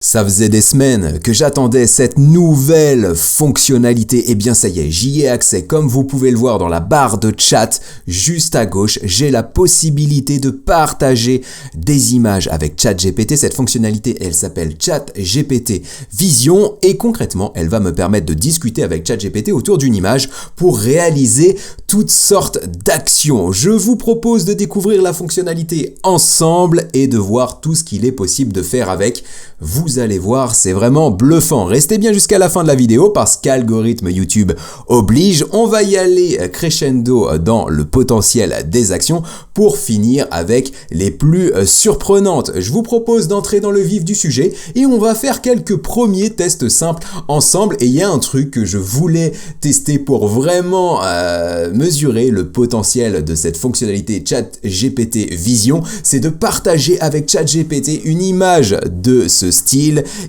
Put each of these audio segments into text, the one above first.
Ça faisait des semaines que j'attendais cette nouvelle fonctionnalité. Et bien ça y est, j'y ai accès. Comme vous pouvez le voir dans la barre de chat, juste à gauche, j'ai la possibilité de partager des images avec ChatGPT. Cette fonctionnalité, elle s'appelle ChatGPT Vision et concrètement, elle va me permettre de discuter avec ChatGPT autour d'une image pour réaliser toutes sortes d'actions. Je vous propose de découvrir la fonctionnalité ensemble et de voir tout ce qu'il est possible de faire avec. Vous allez voir, c'est vraiment bluffant. Restez bien jusqu'à la fin de la vidéo parce qu'algorithme YouTube oblige. On va y aller crescendo dans le potentiel des actions pour finir avec les plus surprenantes. Je vous propose d'entrer dans le vif du sujet et on va faire quelques premiers tests simples ensemble. Et il y a un truc que je voulais tester pour vraiment mesurer le potentiel de cette fonctionnalité ChatGPT Vision, c'est de partager avec ChatGPT une image de ce style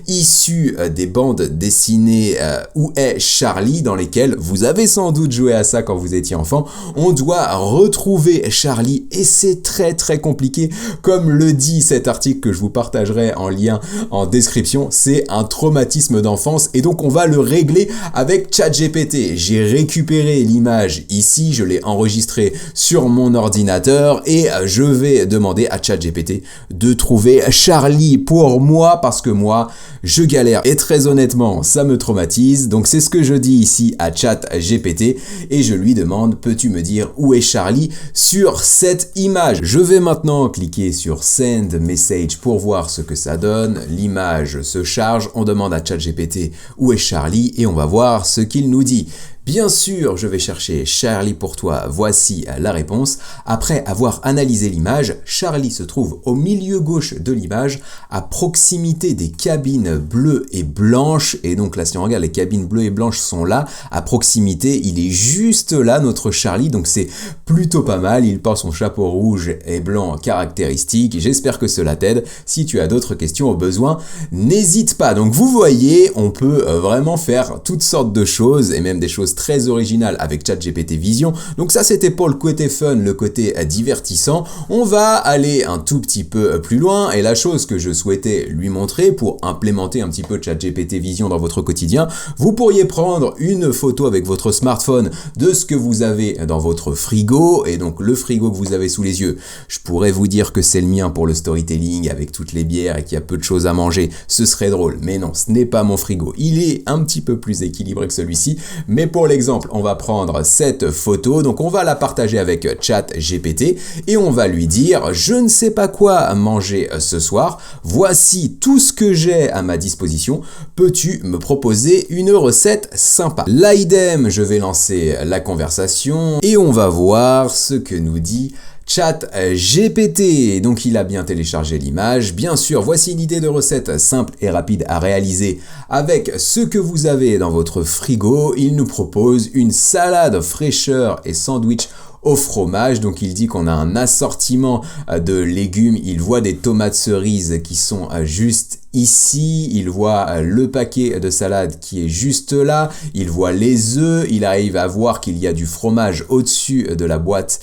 issu des bandes dessinées Où est Charlie, dans lesquelles vous avez sans doute joué à ça quand vous étiez enfant. On doit retrouver Charlie et c'est très compliqué. Comme le dit cet article que je vous partagerai en lien en description, c'est un traumatisme d'enfance et donc on va le régler avec ChatGPT. J'ai récupéré l'image ici, je l'ai enregistrée sur mon ordinateur et je vais demander à ChatGPT de trouver Charlie pour moi parce que moi, je galère et très honnêtement, ça me traumatise. Donc c'est ce que je dis ici à ChatGPT et je lui demande, peux-tu me dire où est Charlie sur cette image? Je vais maintenant cliquer sur Send Message pour voir ce que ça donne. L'image se charge, on demande à ChatGPT où est Charlie et on va voir ce qu'il nous dit. Bien sûr, je vais chercher Charlie pour toi, voici la réponse. Après avoir analysé l'image, Charlie se trouve au milieu gauche de l'image, à proximité des cabines bleues et blanches. Et donc là, si on regarde, les cabines bleues et blanches sont là, à proximité, il est juste là, notre Charlie. Donc c'est plutôt pas mal, il porte son chapeau rouge et blanc caractéristique. J'espère que cela t'aide. Si tu as d'autres questions au besoin, n'hésite pas. Donc vous voyez, on peut vraiment faire toutes sortes de choses et même des choses très original avec ChatGPT Vision. Donc ça c'était pour le côté fun, le côté divertissant. On va aller un tout petit peu plus loin et la chose que je souhaitais lui montrer pour implémenter un petit peu ChatGPT Vision dans votre quotidien, vous pourriez prendre une photo avec votre smartphone de ce que vous avez dans votre frigo et donc le frigo que vous avez sous les yeux. Je pourrais vous dire que c'est le mien pour le storytelling avec toutes les bières et qu'il y a peu de choses à manger. Ce serait drôle, mais non, ce n'est pas mon frigo. Il est un petit peu plus équilibré que celui-ci, mais pour l'exemple, on va prendre cette photo, donc on va la partager avec ChatGPT et on va lui dire « Je ne sais pas quoi manger ce soir, voici tout ce que j'ai à ma disposition, peux-tu me proposer une recette sympa ?» Là, idem, je vais lancer la conversation et on va voir ce que nous dit ChatGPT. Donc il a bien téléchargé l'image. Bien sûr, voici une idée de recette simple et rapide à réaliser avec ce que vous avez dans votre frigo. Il nous propose une salade fraîcheur et sandwich au fromage. Donc il dit qu'on a un assortiment de légumes. Il voit des tomates cerises qui sont juste ici, il voit le paquet de salade qui est juste là, il voit les œufs, il arrive à voir qu'il y a du fromage au-dessus de la boîte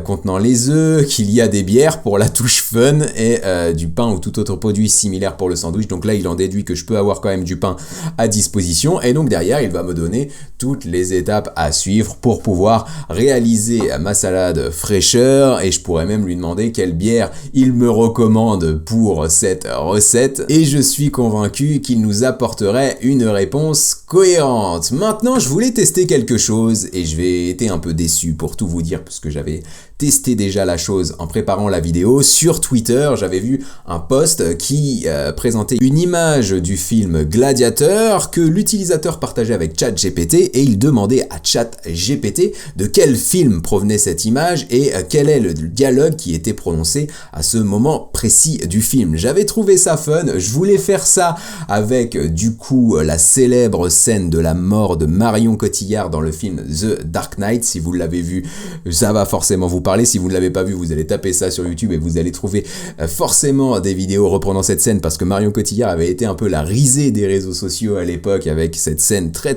contenant les œufs, qu'il y a des bières pour la touche fun et du pain ou tout autre produit similaire pour le sandwich. Donc là, il en déduit que je peux avoir quand même du pain à disposition et donc derrière, il va me donner toutes les étapes à suivre pour pouvoir réaliser ma salade fraîcheur et je pourrais même lui demander quelle bière il me recommande pour cette recette. Et je suis convaincu qu'il nous apporterait une réponse cohérente. Maintenant, je voulais tester quelque chose et je vais être un peu déçu pour tout vous dire parce que j'avais testé déjà la chose en préparant la vidéo. Sur Twitter, j'avais vu un post qui présentait une image du film Gladiateur que l'utilisateur partageait avec ChatGPT et il demandait à ChatGPT de quel film provenait cette image et quel est le dialogue qui était prononcé à ce moment précis du film. J'avais trouvé ça fun, je voulais faire ça avec du coup la célèbre scène de la mort de Marion Cotillard dans le film The Dark Knight. Si vous l'avez vu, ça va forcément vous parler. Si vous ne l'avez pas vu, vous allez taper ça sur YouTube et vous allez trouver forcément des vidéos reprenant cette scène parce que Marion Cotillard avait été un peu la risée des réseaux sociaux à l'époque avec cette scène très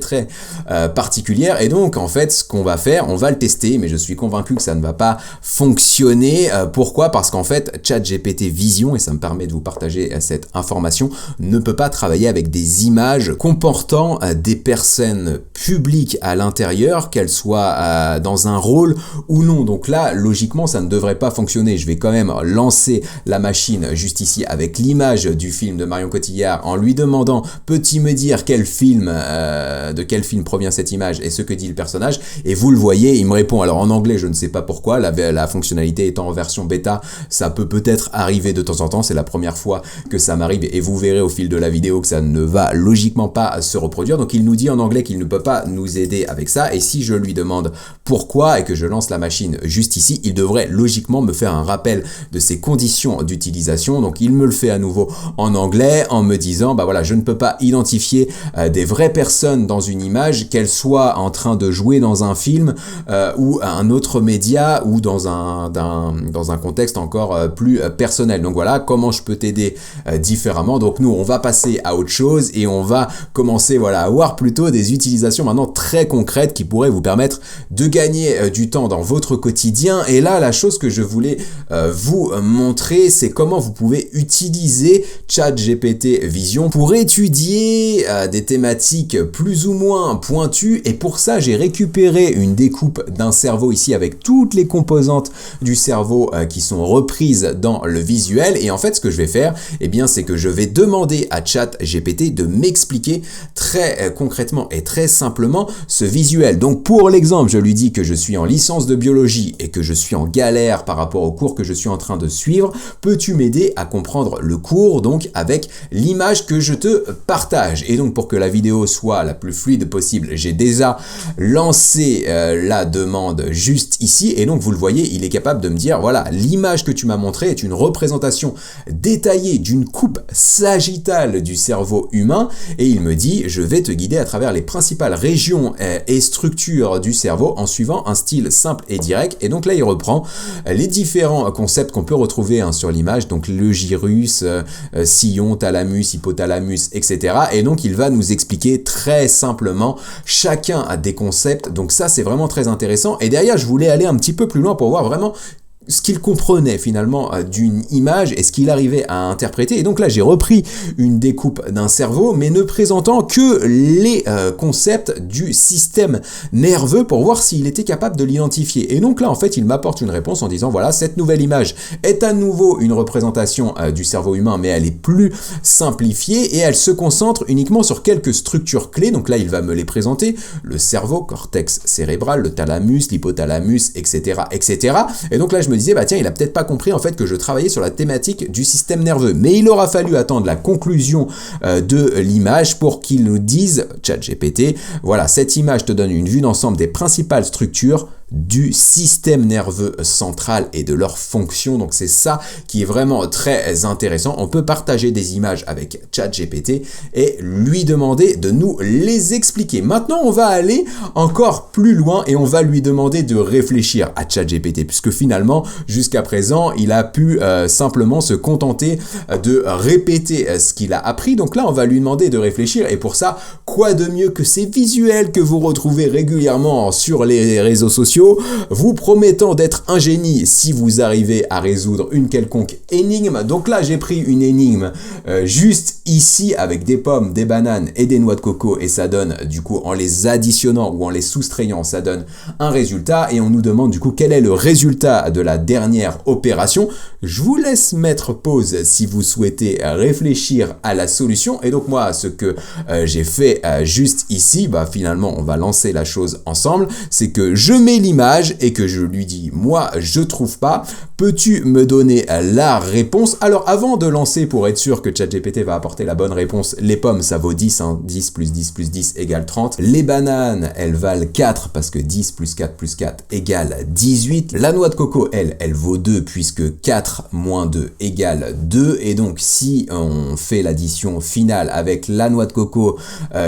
particulière. Et donc en fait ce qu'on va faire, on va le tester tester, mais je suis convaincu que ça ne va pas fonctionner. Pourquoi? Parce qu'en fait, ChatGPT Vision, et ça me permet de vous partager cette information, ne peut pas travailler avec des images comportant des personnes publiques à l'intérieur, qu'elles soient dans un rôle ou non. Donc là, logiquement, ça ne devrait pas fonctionner. Je vais quand même lancer la machine juste ici avec l'image du film de Marion Cotillard en lui demandant « Peux-tu me dire de quel film provient cette image et ce que dit le personnage ?» Et vous le voyez, il me répond. Alors en anglais, je ne sais pas pourquoi, la fonctionnalité étant en version bêta, ça peut peut-être arriver de temps en temps, c'est la première fois que ça m'arrive et vous verrez au fil de la vidéo que ça ne va logiquement pas se reproduire. Donc il nous dit en anglais qu'il ne peut pas nous aider avec ça, et si je lui demande pourquoi et que je lance la machine juste ici, il devrait logiquement me faire un rappel de ses conditions d'utilisation. Donc il me le fait à nouveau en anglais en me disant bah voilà, je ne peux pas identifier des vraies personnes dans une image, qu'elles soient en train de jouer dans un film ou un autre média ou dans un contexte encore plus personnel. Donc voilà comment je peux t'aider différemment. Donc nous on va passer à autre chose et on va commencer à avoir plutôt des utilisations maintenant très concrètes qui pourraient vous permettre de gagner du temps dans votre quotidien. Et là, la chose que je voulais vous montrer, c'est comment vous pouvez utiliser ChatGPT Vision pour étudier des thématiques plus ou moins pointues. Et pour ça, j'ai récupéré une découpe d'un cerveau ici avec toutes les composantes du cerveau qui sont reprises dans le visuel. Et en fait, ce que je vais faire, c'est que je vais demander à ChatGPT de m'expliquer très concrètement et très simplement ce visuel. Donc pour l'exemple, je lui dis que je suis en licence de biologie et que je suis en galère par rapport au cours que je suis en train de suivre. Peux-tu m'aider à comprendre le cours donc avec l'image que je te partage? Et donc pour que la vidéo soit la plus fluide possible, j'ai déjà lancé la demande juste ici, et donc vous le voyez, il est capable de me dire voilà, l'image que tu m'as montrée est une représentation détaillée d'une coupe sagittale du cerveau humain, et il me dit je vais te guider à travers les principales régions et structures du cerveau en suivant un style simple et direct. Et donc là il reprend les différents concepts qu'on peut retrouver sur l'image, donc le gyrus, sillon, thalamus, hypothalamus, etc. Et donc il va nous expliquer très simplement chacun des concepts. Donc ça c'est vraiment très intéressant, et derrière je voulais aller un petit peu plus loin pour voir vraiment ce qu'il comprenait finalement d'une image et ce qu'il arrivait à interpréter. Et donc là j'ai repris une découpe d'un cerveau, mais ne présentant que les concepts du système nerveux pour voir s'il était capable de l'identifier. Et donc là en fait il m'apporte une réponse en disant voilà, cette nouvelle image est à nouveau une représentation du cerveau humain, mais elle est plus simplifiée et elle se concentre uniquement sur quelques structures clés. Donc là il va me les présenter: le cerveau, cortex cérébral, le thalamus, l'hypothalamus, etc., etc. Et donc là je me disais bah tiens, il a peut-être pas compris en fait que je travaillais sur la thématique du système nerveux, mais il aura fallu attendre la conclusion de l'image pour qu'il nous dise, ChatGPT, voilà, cette image te donne une vue d'ensemble des principales structures du système nerveux central et de leurs fonctions. Donc c'est ça qui est vraiment très intéressant. On peut partager des images avec ChatGPT et lui demander de nous les expliquer. Maintenant on va aller encore plus loin et on va lui demander de réfléchir à ChatGPT, puisque finalement jusqu'à présent il a pu simplement se contenter de répéter ce qu'il a appris. Donc là on va lui demander de réfléchir, et pour ça quoi de mieux que ces visuels que vous retrouvez régulièrement sur les réseaux sociaux, vous promettant d'être un génie si vous arrivez à résoudre une quelconque énigme. Donc là j'ai pris une énigme juste ici avec des pommes, des bananes et des noix de coco, et ça donne du coup, en les additionnant ou en les soustrayant, ça donne un résultat, et on nous demande du coup quel est le résultat de la dernière opération. Je vous laisse mettre pause si vous souhaitez réfléchir à la solution. Et donc moi ce que j'ai fait juste ici, finalement on va lancer la chose ensemble, c'est que je mets l'image et que je lui dis moi je trouve pas, peux-tu me donner la réponse? Alors avant de lancer, pour être sûr que ChatGPT va apporter la bonne réponse, les pommes ça vaut 10, 10 plus 10 plus 10 égale 30, les bananes elles valent 4 parce que 10 plus 4 plus 4 égale 18, la noix de coco elle vaut 2 puisque 4 moins 2 égale 2, et donc si on fait l'addition finale avec la noix de coco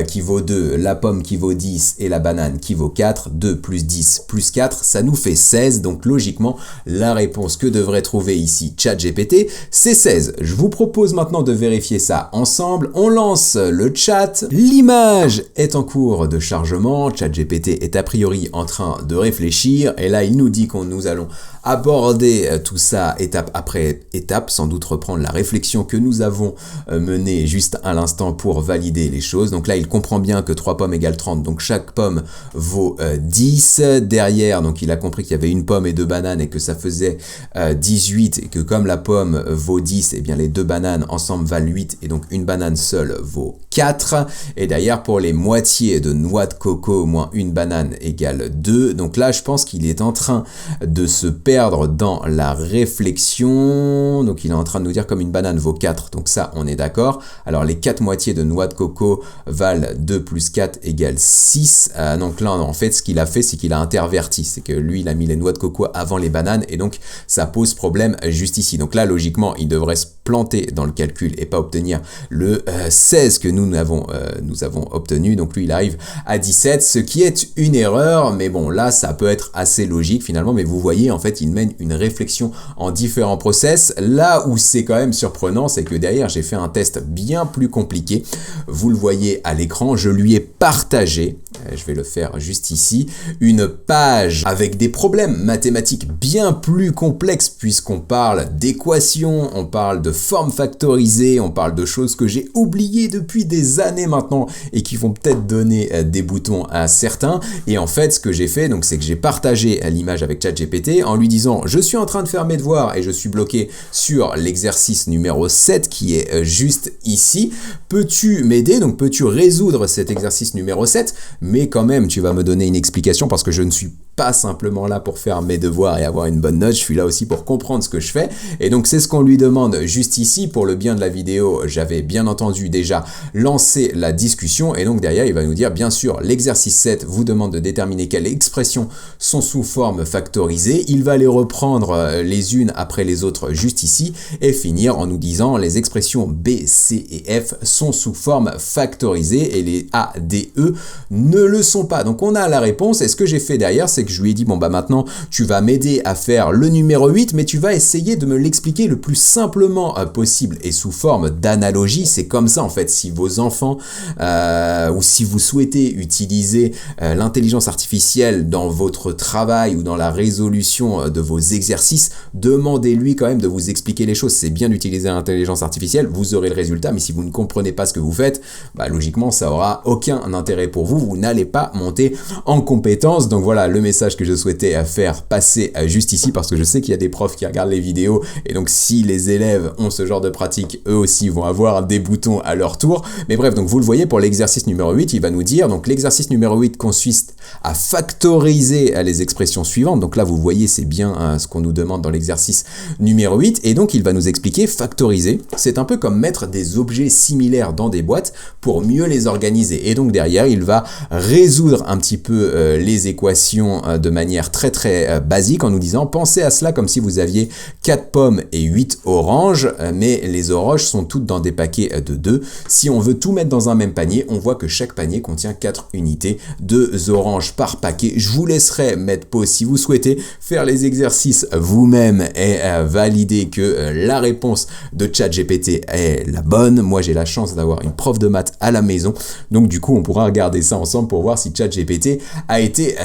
qui vaut 2, la pomme qui vaut 10 et la banane qui vaut 4, 2 plus 10 plus 4, ça nous fait 16. Donc logiquement, la réponse que devrait trouver ici ChatGPT, c'est 16. Je vous propose maintenant de vérifier ça ensemble, on lance le chat, l'image est en cours de chargement, ChatGPT est a priori en train de réfléchir et là il nous dit qu'on nous allons aborder tout ça étape après étape, sans doute reprendre la réflexion que nous avons menée juste à l'instant pour valider les choses. Donc là il comprend bien que 3 pommes égale 30, donc chaque pomme vaut 10. Derrière, donc il a compris qu'il y avait une pomme et 2 bananes et que ça faisait 18 et que comme la pomme vaut 10, et bien les 2 bananes ensemble valent 8 et donc une banane seule vaut 4. Et derrière pour les moitiés de noix de coco moins une banane égale 2. Donc là je pense qu'il est en train de se perdre dans la réflexion. Donc il est en train de nous dire comme une banane vaut 4, donc ça on est d'accord. Alors les 4 moitiés de noix de coco valent 2 plus 4 égale 6. Donc là en fait ce qu'il a fait c'est qu'il a interverti, c'est que lui il a mis les noix de coco avant les bananes et donc ça pose problème juste ici. Donc là logiquement il devrait se planter dans le calcul et pas obtenir le 16 que nous avons obtenu. Donc lui il arrive à 17, ce qui est une erreur, mais bon là ça peut être assez logique finalement. Mais vous voyez en fait il mène une réflexion en différents process. Là où c'est quand même surprenant, c'est que derrière j'ai fait un test bien plus compliqué. Vous le voyez à l'écran, je lui ai partagé, je vais le faire juste ici, une page avec des problèmes mathématiques bien plus complexes puisqu'on parle d'équations, on parle de formes factorisées, on parle de choses que j'ai oubliées depuis des années maintenant et qui vont peut-être donner des boutons à certains. Et en fait ce que j'ai fait, donc c'est que j'ai partagé l'image avec ChatGPT en lui disant je suis en train de faire mes devoirs et je suis bloqué sur l'exercice numéro 7 qui est juste ici. Peux-tu m'aider? Donc peux-tu résoudre cet exercice numéro 7? Mais quand même tu vas me donner une explication parce que je ne suis pas simplement là pour faire mes devoirs et avoir une bonne note, je suis là aussi pour comprendre ce que je fais. Et donc c'est ce qu'on lui demande juste ici. Pour le bien de la vidéo, j'avais bien entendu déjà lancé la discussion et donc derrière il va nous dire bien sûr l'exercice 7 vous demande de déterminer quelles expressions sont sous forme factorisée. Il va les reprendre les unes après les autres juste ici et finir en nous disant les expressions B, C et F sont sous forme factorisée et les A, D, E ne le sont pas. Donc on a la réponse et ce que j'ai fait derrière c'est que je lui ai dit bon bah maintenant tu vas m'aider à faire le numéro 8 mais tu vas essayer de me l'expliquer le plus simplement possible et sous forme d'analogie. C'est comme ça en fait si vos enfants ou si vous souhaitez utiliser l'intelligence artificielle dans votre travail ou dans la résolution de vos exercices, demandez-lui quand même de vous expliquer les choses. C'est bien d'utiliser l'intelligence artificielle, vous aurez le résultat, mais si vous ne comprenez pas ce que vous faites, bah logiquement ça aura aucun intérêt pour vous, vous n'allez pas monter en compétence. Donc voilà le message que je souhaitais faire passer juste ici parce que je sais qu'il y a des profs qui regardent les vidéos et donc si les élèves ont ce genre de pratique, eux aussi vont avoir des boutons à leur tour. Mais bref, donc vous le voyez pour l'exercice numéro 8, il va nous dire donc l'exercice numéro 8 consiste à factoriser les expressions suivantes. Donc là vous voyez c'est bien ce qu'on nous demande dans l'exercice numéro 8 et donc il va nous expliquer factoriser. C'est un peu comme mettre des objets similaires dans des boîtes pour mieux les organiser et donc derrière il va résoudre un petit peu les équations de manière très basique en nous disant pensez à cela comme si vous aviez 4 pommes et 8 oranges, mais les oranges sont toutes dans des paquets de 2. Si on veut tout mettre dans un même panier, on voit que chaque panier contient 4 unités, 2 oranges par paquet. Je vous laisserai mettre pause si vous souhaitez faire les exercices vous-même et valider que la réponse de ChatGPT est la bonne. Moi j'ai la chance d'avoir une prof de maths à la maison, donc du coup on pourra regarder ça ensemble pour voir si ChatGPT a été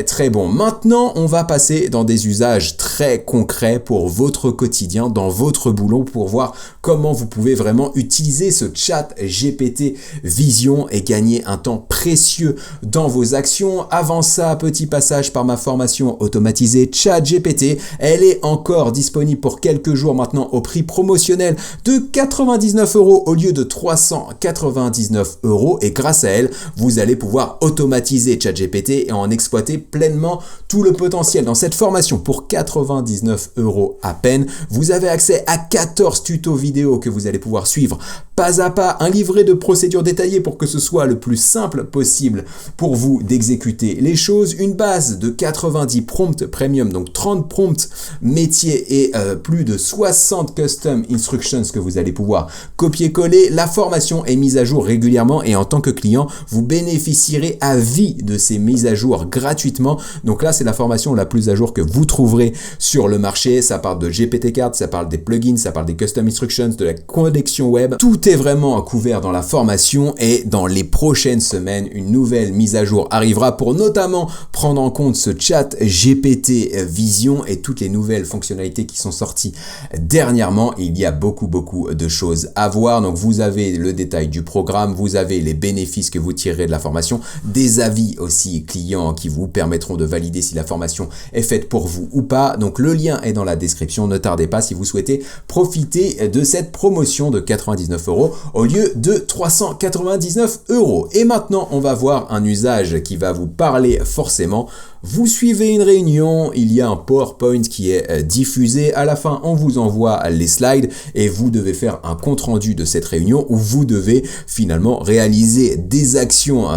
très bon. Maintenant on va passer dans des usages très concrets pour votre quotidien, dans votre boulot, pour voir comment vous pouvez vraiment utiliser ce ChatGPT Vision et gagner un temps précieux dans vos actions. Avant ça, petit passage par ma formation automatisée ChatGPT. Elle est encore disponible pour quelques jours maintenant au prix promotionnel de 99 € au lieu de 399 € et grâce à elle, vous allez pouvoir automatiser ChatGPT et en exploiter pleinement tout le potentiel. Dans cette formation pour 99 € à peine, vous avez accès à 14 tutos vidéo que vous allez pouvoir suivre pas à pas, un livret de procédures détaillées pour que ce soit le plus simple possible pour vous d'exécuter les choses, une base de 90 prompts premium, donc 30 prompts métiers et plus de 60 custom instructions que vous allez pouvoir copier-coller. La formation est mise à jour régulièrement et en tant que client, vous bénéficierez à vie de ces mises à jour gratuitement Donc là, c'est la formation la plus à jour que vous trouverez sur le marché. Ça parle de GPT-4, ça parle des plugins, ça parle des custom instructions, de la connexion web. Tout est vraiment couvert dans la formation et dans les prochaines semaines, une nouvelle mise à jour arrivera pour notamment prendre en compte ce chat GPT Vision et toutes les nouvelles fonctionnalités qui sont sorties dernièrement. Il y a beaucoup de choses à voir. Donc vous avez le détail du programme, vous avez les bénéfices que vous tirerez de la formation, des avis aussi clients qui vous permettront de valider si la formation est faite pour vous ou pas. Donc le lien est dans la description, ne tardez pas si vous souhaitez profiter de cette promotion de 99 € au lieu de 399 €. Et maintenant, on va voir un usage qui va vous parler forcément. Vous suivez une réunion, il y a un PowerPoint qui est diffusé. À la fin, on vous envoie les slides et vous devez faire un compte-rendu de cette réunion où vous devez finalement réaliser des actions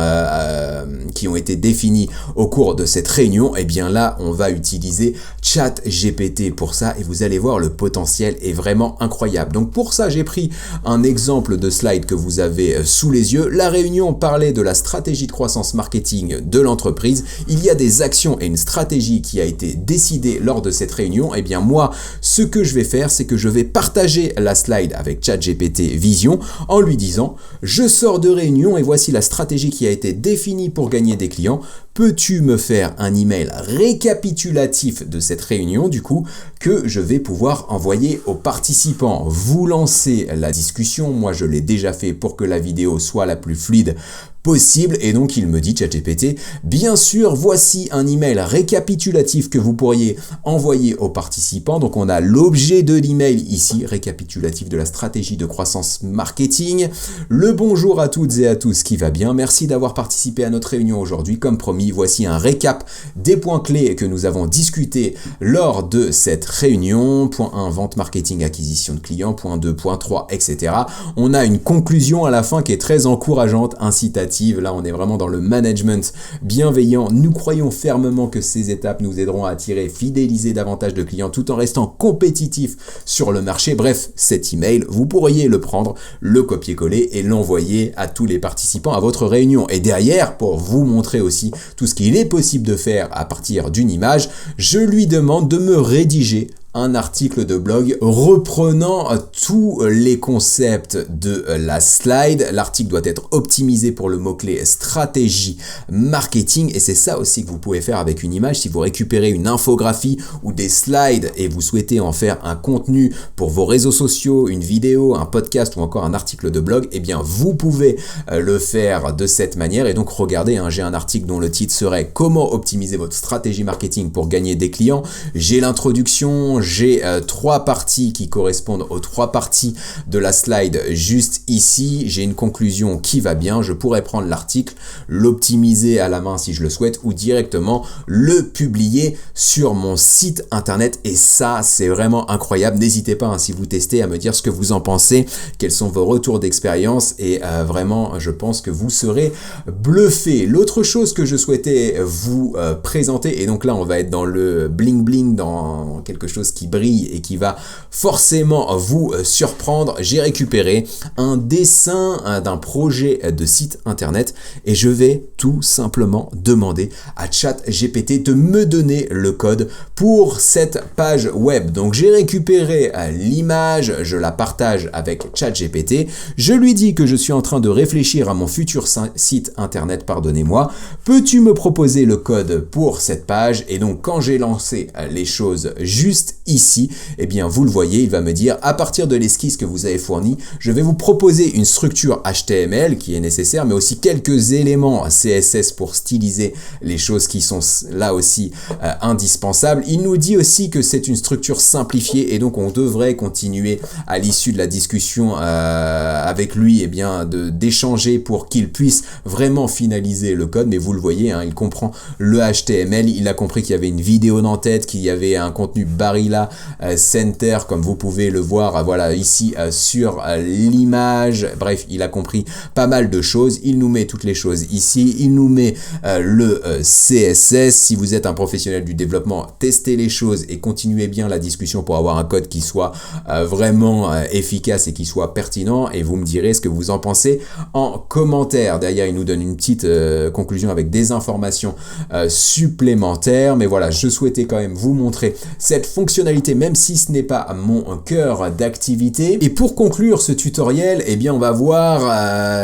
qui ont été définies au cours de cette réunion. Et bien là, on va utiliser ChatGPT pour ça et vous allez voir, le potentiel est vraiment incroyable. Donc pour ça, j'ai pris un exemple de slide que vous avez sous les yeux. La réunion parlait de la stratégie de croissance marketing de l'entreprise. Il y a des actions et une stratégie qui a été décidée lors de cette réunion. Et bien moi, ce que je vais faire, c'est que je vais partager la slide avec ChatGPT Vision en lui disant « Je sors de réunion et voici la stratégie qui a été définie pour gagner des clients. Peux-tu me faire un email récapitulatif de cette réunion du coup que je vais pouvoir envoyer aux participants ?» Vous lancez la discussion. Moi, je l'ai déjà fait pour que la vidéo soit la plus fluide possible. Et donc, il me dit, ChatGPT, bien sûr, voici un email récapitulatif que vous pourriez envoyer aux participants. Donc, on a l'objet de l'email ici, récapitulatif de la stratégie de croissance marketing. Le bonjour à toutes et à tous qui va bien. Merci d'avoir participé à notre réunion aujourd'hui. Comme promis, voici un récap des points clés que nous avons discutés lors de cette réunion. Point 1, vente, marketing, acquisition de clients. Point 2, point 3, etc. On a une conclusion à la fin qui est très encourageante, incitative. Là, on est vraiment dans le management bienveillant. Nous croyons fermement que ces étapes nous aideront à attirer, fidéliser davantage de clients tout en restant compétitifs sur le marché. Bref, cet email, vous pourriez le prendre, le copier-coller et l'envoyer à tous les participants à votre réunion. Et derrière, pour vous montrer aussi tout ce qu'il est possible de faire à partir d'une image, je lui demande de me rédiger un article de blog reprenant tous les concepts de la slide. L'article doit être optimisé pour le mot-clé stratégie marketing et c'est ça aussi que vous pouvez faire avec une image. Si vous récupérez une infographie ou des slides et vous souhaitez en faire un contenu pour vos réseaux sociaux, une vidéo, un podcast ou encore un article de blog, eh bien vous pouvez le faire de cette manière. Et donc regardez, j'ai un article dont le titre serait comment optimiser votre stratégie marketing pour gagner des clients. J'ai l'introduction, j'ai 3 parties qui correspondent aux 3 parties de la slide juste ici. J'ai une conclusion qui va bien. Je pourrais prendre l'article, l'optimiser à la main si je le souhaite ou directement le publier sur mon site internet. Et ça, c'est vraiment incroyable. N'hésitez pas si vous testez à me dire ce que vous en pensez, quels sont vos retours d'expérience et vraiment, je pense que vous serez bluffé. L'autre chose que je souhaitais vous présenter, et donc là, on va être dans le bling bling, dans quelque chose qui brille et qui va forcément vous surprendre. J'ai récupéré un dessin d'un projet de site internet et je vais tout simplement demander à ChatGPT de me donner le code pour cette page web. Donc j'ai récupéré l'image, je la partage avec ChatGPT, je lui dis que je suis en train de réfléchir à mon futur site internet, pardonnez-moi, peux-tu me proposer le code pour cette page? Et donc quand j'ai lancé les choses juste ici, eh bien vous le voyez, il va me dire à partir de l'esquisse que vous avez fournie, je vais vous proposer une structure HTML qui est nécessaire, mais aussi quelques éléments CSS pour styliser les choses qui sont là aussi indispensables. Il nous dit aussi que c'est une structure simplifiée et donc on devrait continuer à l'issue de la discussion avec lui, eh bien d'échanger pour qu'il puisse vraiment finaliser le code. Mais vous le voyez, il comprend le HTML, il a compris qu'il y avait une vidéo en tête, qu'il y avait un contenu barilla là center comme vous pouvez le voir voilà ici sur l'image. Bref, il a compris pas mal de choses. Il nous met toutes les choses ici. Il nous met le CSS. Si vous êtes un professionnel du développement, testez les choses et continuez bien la discussion pour avoir un code qui soit vraiment efficace et qui soit pertinent. Et vous me direz ce que vous en pensez en commentaire. Derrière, il nous donne une petite conclusion avec des informations supplémentaires. Mais voilà, je souhaitais quand même vous montrer cette fonctionnalité, même si ce n'est pas mon cœur d'activité. Et pour conclure ce tutoriel, eh bien, on va voir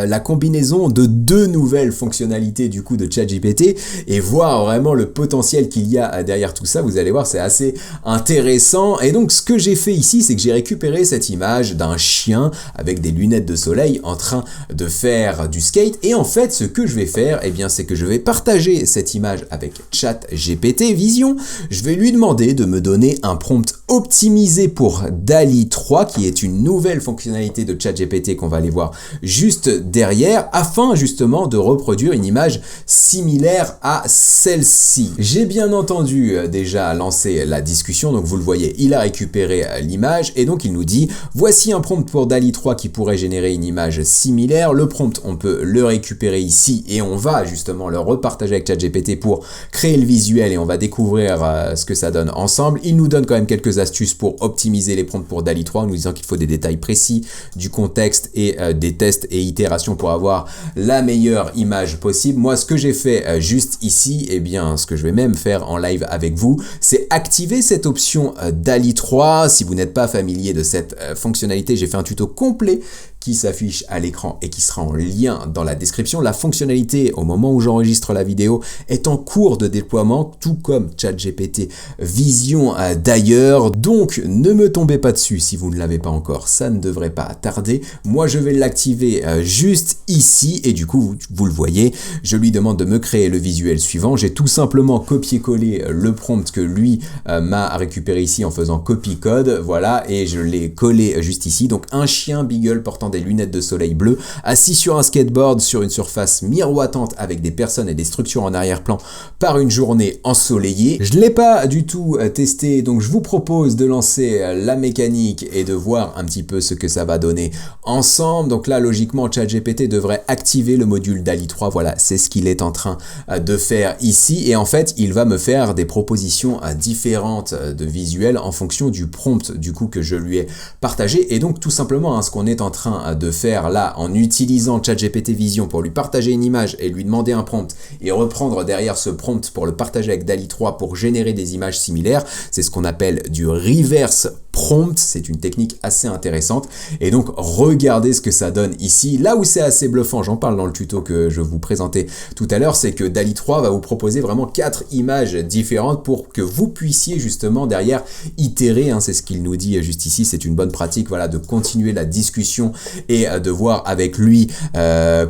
la combinaison de deux nouvelles fonctionnalités du coup de ChatGPT et voir vraiment le potentiel qu'il y a derrière tout ça. Vous allez voir, c'est assez intéressant. Et donc, ce que j'ai fait ici, c'est que j'ai récupéré cette image d'un chien avec des lunettes de soleil en train de faire du skate. Et en fait, ce que je vais faire, eh bien, c'est que je vais partager cette image avec ChatGPT Vision. Je vais lui demander de me donner un prompt optimisé pour DALL-E 3, qui est une nouvelle fonctionnalité de ChatGPT qu'on va aller voir juste derrière, afin justement de reproduire une image similaire à celle-ci. J'ai bien entendu déjà lancé la discussion, donc vous le voyez, il a récupéré l'image et donc il nous dit voici un prompt pour DALL-E 3 qui pourrait générer une image similaire. Le prompt, on peut le récupérer ici et on va justement le repartager avec ChatGPT pour créer le visuel et on va découvrir ce que ça donne ensemble. Il nous donne quand même quelques astuces pour optimiser les prompts pour DALL-E 3 en nous disant qu'il faut des détails précis, du contexte et des tests et itérations pour avoir la meilleure image possible. Moi, ce que j'ai fait juste ici, et bien ce que je vais même faire en live avec vous, c'est activer cette option DALL-E 3. Si vous n'êtes pas familier de cette fonctionnalité, j'ai fait un tuto complet qui s'affiche à l'écran et qui sera en lien dans la description. La fonctionnalité, au moment où j'enregistre la vidéo, est en cours de déploiement, tout comme ChatGPT Vision d'ailleurs. Donc, ne me tombez pas dessus si vous ne l'avez pas encore, ça ne devrait pas tarder. Moi, je vais l'activer juste ici et du coup, vous le voyez, je lui demande de me créer le visuel suivant. J'ai tout simplement copié-collé le prompt que lui m'a récupéré ici en faisant copy-code, voilà, et je l'ai collé juste ici. Donc, un chien beagle portant des lunettes de soleil bleues, assis sur un skateboard sur une surface miroitante avec des personnes et des structures en arrière-plan par une journée ensoleillée. Je ne l'ai pas du tout testé, donc je vous propose de lancer la mécanique et de voir un petit peu ce que ça va donner ensemble. Donc là, logiquement, ChatGPT devrait activer le module DALL-E 3. Voilà, c'est ce qu'il est en train de faire ici. Et en fait, il va me faire des propositions différentes de visuels en fonction du prompt du coup que je lui ai partagé. Et donc, tout simplement, ce qu'on est en train de faire là en utilisant ChatGPT Vision pour lui partager une image et lui demander un prompt et reprendre derrière ce prompt pour le partager avec DALL-E 3 pour générer des images similaires, c'est ce qu'on appelle du reverse prompt. C'est une technique assez intéressante et donc regardez ce que ça donne ici. Là où c'est assez bluffant, j'en parle dans le tuto que je vous présentais tout à l'heure, c'est que DALL-E 3 va vous proposer vraiment 4 images différentes pour que vous puissiez justement derrière itérer, c'est ce qu'il nous dit juste ici. C'est une bonne pratique, voilà, de continuer la discussion et de voir avec lui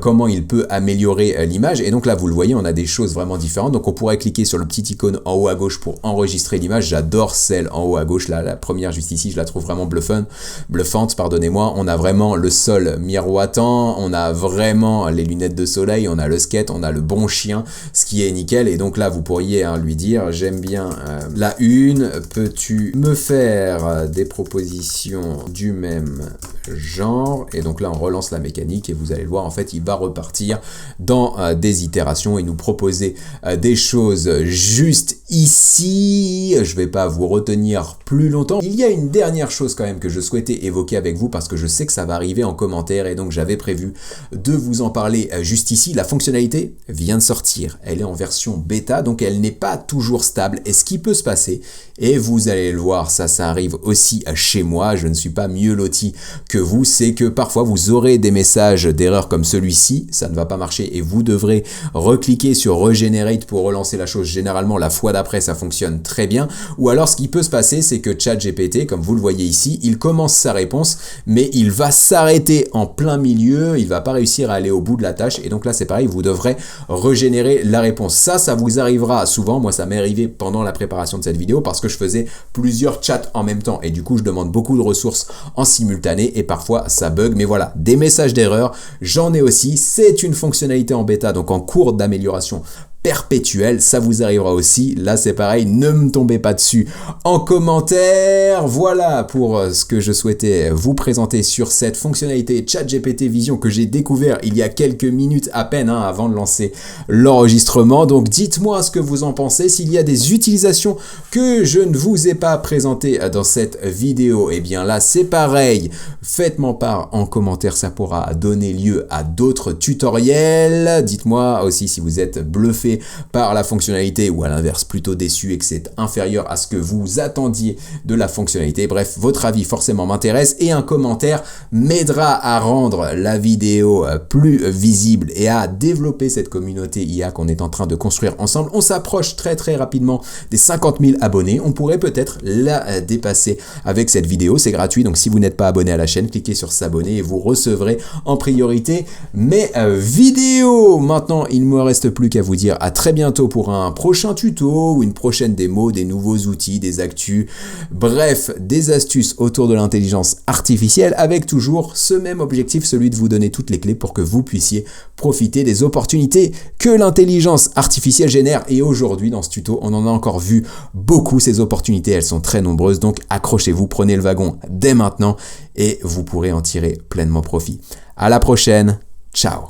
comment il peut améliorer l'image. Et donc là, vous le voyez, on a des choses vraiment différentes. Donc on pourrait cliquer sur le petit icône en haut à gauche pour enregistrer l'image. J'adore celle en haut à gauche, là, la première juste ici, je la trouve vraiment bluffante, pardonnez-moi. On a vraiment le sol miroitant, on a vraiment les lunettes de soleil, on a le skate, on a le bon chien, ce qui est nickel. Et donc là, vous pourriez lui dire, j'aime bien la une, peux-tu me faire des propositions du même genre? Et donc là, on relance la mécanique et vous allez le voir, en fait, il va repartir dans des itérations et nous proposer des choses juste ici. Je vais pas vous retenir plus longtemps. Il y a une dernière chose quand même que je souhaitais évoquer avec vous parce que je sais que ça va arriver en commentaire et donc j'avais prévu de vous en parler juste ici. La fonctionnalité vient de sortir. Elle est en version bêta, donc elle n'est pas toujours stable. Et ce qui peut se passer, et vous allez le voir, ça arrive aussi chez moi, je ne suis pas mieux loti que vous, c'est que parfois vous aurez des messages d'erreur comme celui-ci, ça ne va pas marcher et vous devrez recliquer sur Regenerate pour relancer la chose. Généralement, la fois d'après, ça fonctionne très bien. Ou alors, ce qui peut se passer, c'est que ChatGPT, comme vous le voyez ici, il commence sa réponse, mais il va s'arrêter en plein milieu, il va pas réussir à aller au bout de la tâche. Et donc là, c'est pareil, vous devrez régénérer la réponse. Ça vous arrivera souvent. Moi, ça m'est arrivé pendant la préparation de cette vidéo parce que je faisais plusieurs chats en même temps. Et du coup, je demande beaucoup de ressources en simultané et parfois, ça bug. Mais voilà, des messages d'erreur, j'en ai aussi. C'est une fonctionnalité en bêta, donc en cours d'amélioration perpétuel, ça vous arrivera aussi. Là, c'est pareil, ne me tombez pas dessus en commentaire. Voilà pour ce que je souhaitais vous présenter sur cette fonctionnalité ChatGPT Vision que j'ai découvert il y a quelques minutes à peine avant de lancer l'enregistrement. Donc dites-moi ce que vous en pensez. S'il y a des utilisations que je ne vous ai pas présentées dans cette vidéo, et bien là, c'est pareil. Faites-moi part en commentaire, ça pourra donner lieu à d'autres tutoriels. Dites-moi aussi si vous êtes bluffé par la fonctionnalité ou à l'inverse plutôt déçu et que c'est inférieur à ce que vous attendiez de la fonctionnalité. Bref, votre avis forcément m'intéresse et un commentaire m'aidera à rendre la vidéo plus visible et à développer cette communauté IA qu'on est en train de construire ensemble. On s'approche très rapidement des 50 000 abonnés. On pourrait peut-être la dépasser avec cette vidéo. C'est gratuit, donc si vous n'êtes pas abonné à la chaîne, cliquez sur s'abonner et vous recevrez en priorité mes vidéos. Maintenant, il ne me reste plus qu'à vous dire à très bientôt pour un prochain tuto ou une prochaine démo, des nouveaux outils, des actus, bref, des astuces autour de l'intelligence artificielle avec toujours ce même objectif, celui de vous donner toutes les clés pour que vous puissiez profiter des opportunités que l'intelligence artificielle génère. Et aujourd'hui, dans ce tuto, on en a encore vu beaucoup. Ces opportunités, elles sont très nombreuses, donc accrochez-vous, prenez le wagon dès maintenant et vous pourrez en tirer pleinement profit. À la prochaine, ciao!